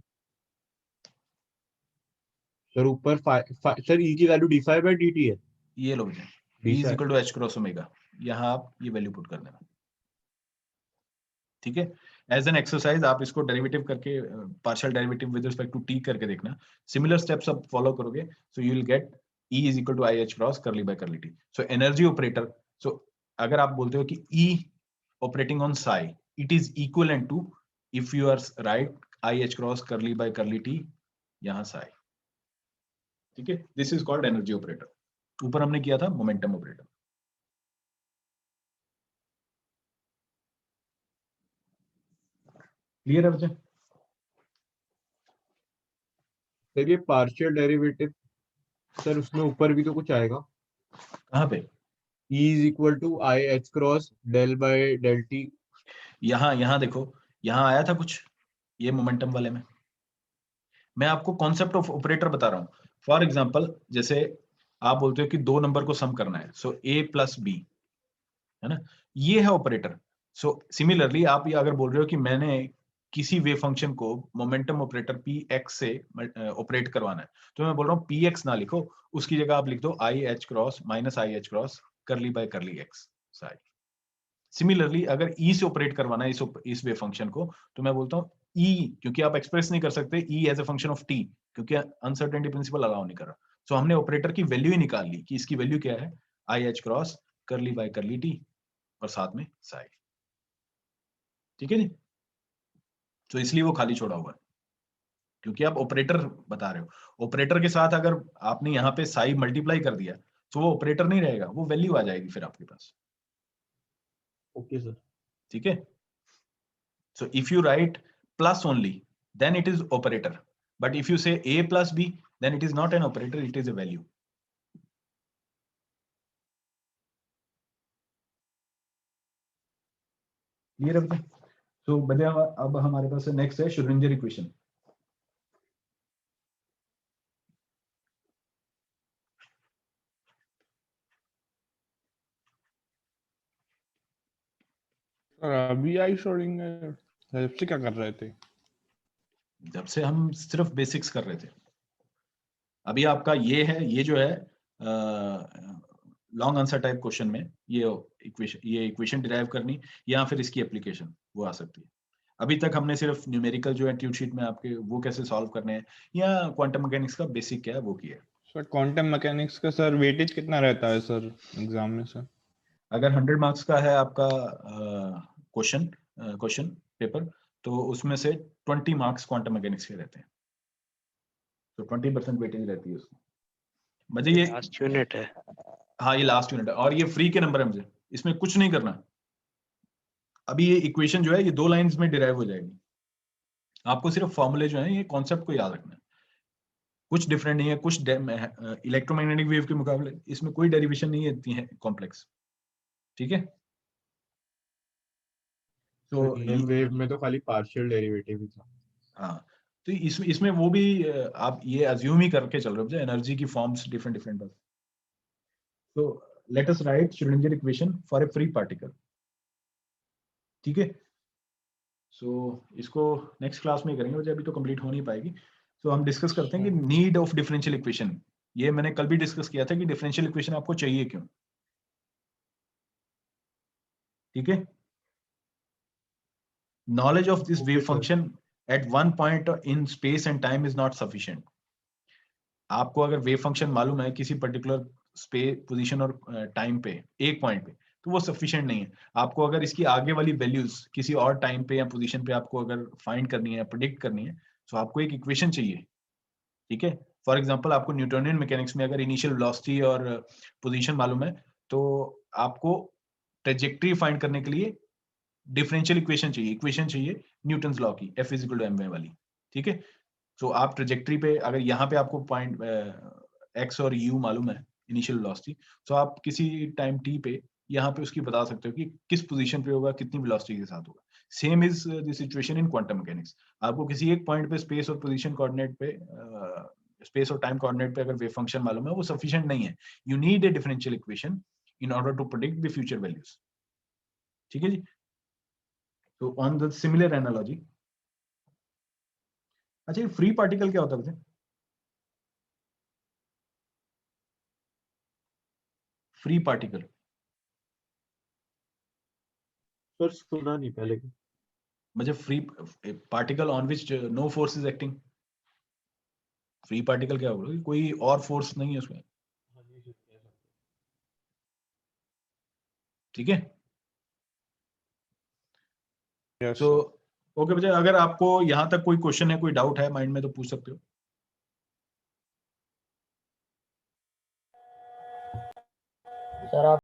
सर? ऊपर सर ई की वैल्यू d5/dt है। ये लो मुझे E is equal to H cross omega, यहाँ आप ये वैल्यू पुट कर देना। ठीक है, एज एन एक्सरसाइज आप इसको डेरिवेटिव करके, partial derivative with respect to T करके देखना, सिमिलर स्टेप्स आप फॉलो करोगे, so you will get E is equal to I H cross curly by curly T. So energy operator, so अगर आप बोलते हो कि E operating on psi, it is equal to, if you are right, I H cross curly by curly T यहाँ psi. ठीक है, this is called energy operator. ऊपर हमने किया था मोमेंटम ऑपरेटर। क्लियर है बच्चे? सर ये पार्शियल डेरिवेटिव, सर उसमें ऊपर भी तो कुछ आएगा, कहाँ पे? E is equal to I H cross del by del T. यहाँ देखो, यहाँ आया था कुछ, ये मोमेंटम वाले में। मैं आपको कॉन्सेप्ट ऑफ ऑपरेटर बता रहा हूँ। फॉर एग्जांपल, जैसे आप बोलते हो कि दो नंबर को सम करना है, सो a प्लस बी, है ना, ये है ऑपरेटर। सो सिमिलरली आप ये अगर बोल रहे हो कि मैंने किसी वेव फंक्शन को मोमेंटम ऑपरेटर पी एक्स से ऑपरेट करवाना है, तो मैं बोल रहा हूँ पी एक्स ना लिखो, उसकी जगह आप लिख दो आई H cross minus I H cross curly by करली एक्स साई। सिमिलरली अगर ई से ऑपरेट करवाना है इस वेव फंक्शन को, तो मैं बोलता हूँ ई, क्योंकि आप एक्सप्रेस नहीं कर सकते E as a function of T, क्योंकि अनसर्टेनिटी प्रिंसिपल अलाउ नहीं कर रहा। सो हमने ऑपरेटर की वैल्यू ही निकाल ली कि इसकी वैल्यू क्या है, आई H cross curly by curly T और साथ में साई। ठीक है जी? तो इसलिए वो खाली छोड़ा हुआ है, क्योंकि आप ऑपरेटर बता रहे हो। ऑपरेटर के साथ अगर आपने यहाँ पे साई मल्टीप्लाई कर दिया, तो वो ऑपरेटर नहीं रहेगा, वो वैल्यू आ जाएगी फिर आपके पास। Okay sir. ठीक है? So if you write plus only, then it is operator. But if you say a plus b, then it is not an operator, it is a value. Clear है बेटा? So बढ़िया, अब हमारे पास next है Schrodinger equation. Sir अभी आई Schrodinger, जब से क्या कर रहे थे? जब से हम सिर्फ बेसिक्स कर रहे थे। अभी आपका ये है, ये जो है लॉन्ग आंसर टाइप क्वेश्चन में ये इक्वेशन डिराइव करनी, या फिर इसकी एप्लीकेशन वो आ सकती है। अभी तक हमने सिर्फ न्यूमेरिकल जो है ट्यूट शीट में आपके वो कैसे सॉल्व करने हैं, या क्वांटम मैकेनिक्स का बेसिक क्या है वो किया है। सर क्वांटम मैकेनिक्स का सर वेटेज कितना रहता है सर एग्जाम में सर? अगर 100 मार्क्स का है आपका क्वेश्चन पेपर, तो उसमें से 20 मार्क्स क्वांटम मैकेनिक्स के रहते हैं, तो 20% वेटेज रहती है उसमें। मुझे ये लास्ट यूनिट है। हाँ, ये लास्ट यूनिट है और ये फ्री के नंबर है, मुझे इसमें कुछ नहीं करना। अभी ये इक्वेशन जो है ये 2 लाइंस में डिराइव हो जाएगी। आपको सिर्फ फॉर्मूले जो है ये कॉन्सेप्ट को याद रखना है, कुछ डिफरेंट नहीं है। कुछ इलेक्ट्रोमैग्नेटिक वेव के मुकाबले इसमें कोई डेरिवेशन नहीं है इतनी है कॉम्प्लेक्स। ठीक है? तो EM वेव में तो खाली पार्शियल डेरिवेटिव ही था। हाँ, तो इसमें वो भी आप ये अज्यूम ही करके चल रहे हो, एनर्जी की फॉर्म्स डिफरेंट डिफरेंट है। तो let us right Schrodinger equation for a free particle. ठीक है? सो इसको नेक्स्ट क्लास में करेंगे, मुझे अभी तो कंप्लीट हो नहीं पाएगी। तो हम डिस्कस करते हैं कि नीड ऑफ डिफरेंशियल इक्वेशन। ये मैंने कल भी डिस्कस किया था कि डिफरेंशियल इक्वेशन आपको चाहिए क्यों। ठीक है? Knowledge of this wave function at one point in space and time is not sufficient. आपको अगर वेव फंक्शन मालूम है किसी पर्टिकुलर स्पेस पोजीशन और टाइम पे एक पॉइंट पे, तो वो सफिशिएंट नहीं है। आपको अगर इसकी आगे वाली वैल्यूज किसी और टाइम पे या पोजीशन पे आपको अगर फाइंड करनी है, प्रेडिक्ट करनी है, तो आपको एक इक्वेशन चाहिए। ठीक है? फॉर एग्जांपल आपको न्यूटोनियन मैकेनिक्स में अगर इनिशियल वेलोसिटी और पोजीशन मालूम है, तो आपको ट्रेजेक्टरी फाइंड करने के लिए डिफरेंशियल इक्वेशन चाहिए न्यूटन्स लॉ की, F = ma वाली। ठीक है? तो आप ट्रेजेक्टरी पे अगर यहाँ पे आपको पॉइंट x और u मालूम है इनिशियल वेलोसिटी, तो आप किसी टाइम t पे यहाँ पे उसकी बता सकते हो कि किस पोजीशन पे होगा, कितनी वेलोसिटी के साथ होगा। Same is the situation in quantum mechanics. आपको किसी एक पॉइंट पे स्पेस और पोजीशन कोऑर्डिनेट पे स्पेस और टाइम कोऑर्डिनेट पे अगर वेव फंक्शन मालूम है, वो सफिशिएंट नहीं है। You need a differential equation in order to predict the future values. ठीक है जी? तो ऑन द सिमिलर एनालॉजी, अच्छा ये फ्री पार्टिकल क्या होता है? फ्री पार्टिकल सर सुना नहीं पहले। मुझे free particle on which no force is acting. Free particle क्या होगा? कोई और फोर्स नहीं है उसमें। ठीक है? यस तो ओके बच्चे, अगर आपको यहाँ तक कोई क्वेश्चन है, कोई डाउट है माइंड में, तो पूछ सकते हो। सर आप